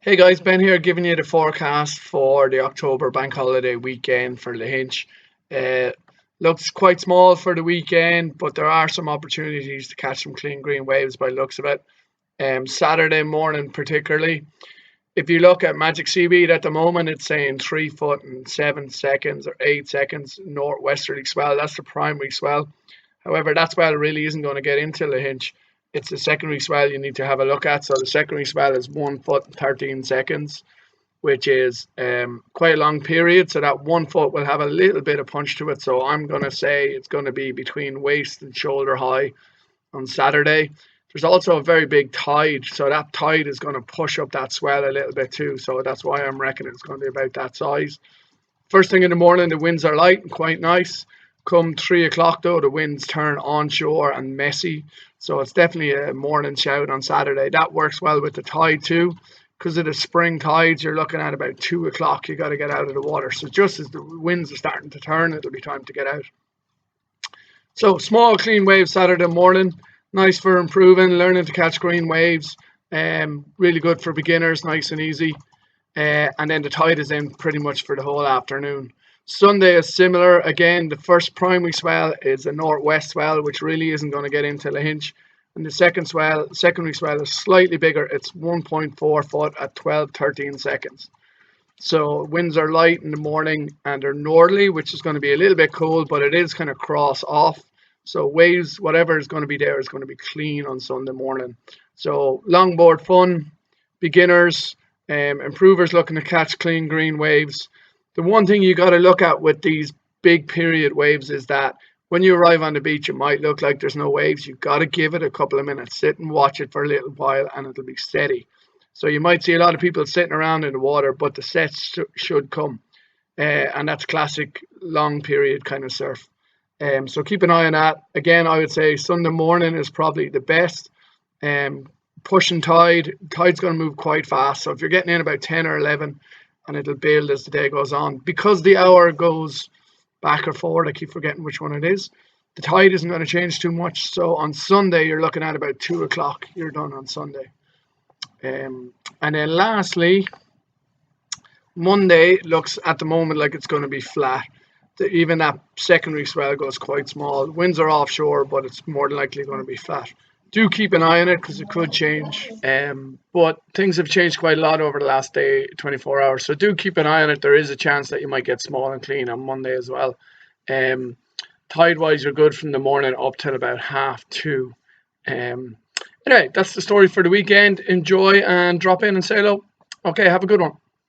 Hey guys, Ben here giving you the forecast for the October bank holiday weekend for lahinch. Uh, Looks quite small for the weekend, but there are some opportunities to catch some clean green waves by the looks of it. Saturday morning, particularly. If you look at Magic Seaweed at the moment, it's saying 3 foot and 7 seconds or 8 seconds northwesterly swell. That's the primary swell. However, that swell really isn't going to get into lahinch. It's the secondary swell you need to have a look at. So the secondary swell is 1 foot and 13 seconds, which is quite a long period. So that 1 foot will have a little bit of punch to it. So I'm going to say it's going to be between waist and shoulder high on Saturday. There's also a very big tide, so that tide is going to push up that swell a little bit too. So that's why I'm reckoning it's going to be about that size. First thing in the morning, the winds are light and quite nice. Come 3 o'clock though, the winds turn onshore and messy. So it's definitely a morning shout on Saturday. That works well with the tide too. Because of the spring tides, you're looking at about 2 o'clock. You got to get out of the water. So just as the winds are starting to turn, it'll be time to get out. So small, clean waves Saturday morning. Nice for improving, learning to catch green waves. Really good for beginners, nice and easy. And then the tide is in pretty much for the whole afternoon. Sunday is similar. Again, the first primary swell is a northwest swell, which really isn't going to get into lahinch. And the secondary swell is slightly bigger. It's 1.4 foot at 12-13 seconds. So winds are light in the morning and they're northerly, which is going to be a little bit cold, but it is kind of cross off. So waves, whatever is going to be there, is going to be clean on Sunday morning. So longboard fun, beginners, improvers looking to catch clean green waves. The one thing you got to look at with these big period waves is that when you arrive on the beach, it might look like there's no waves. You've got to give it a couple of minutes, sit and watch it for a little while, and it'll be steady. So you might see a lot of people sitting around in the water, but the sets should come. And that's classic long period kind of surf. So keep an eye on that. Again, I would say Sunday morning is probably the best. Pushing tide's going to move quite fast. So if you're getting in about 10 or 11, and it'll build as the day goes on. Because the hour goes back or forward, I keep forgetting which one it is, the tide isn't going to change too much. So on Sunday, you're looking at about 2 o'clock. You're done on Sunday. And then lastly, Monday looks at the moment like it's going to be flat. Even that secondary swell goes quite small. Winds are offshore, but it's more than likely going to be flat. Do keep an eye on it because it could change. But things have changed quite a lot over the last day, 24 hours. So do keep an eye on it. There is a chance that you might get small and clean on Monday as well. Tide-wise, you're good from the morning up till about 2:30. Anyway, that's the story for the weekend. Enjoy and drop in and say hello. Okay, have a good one.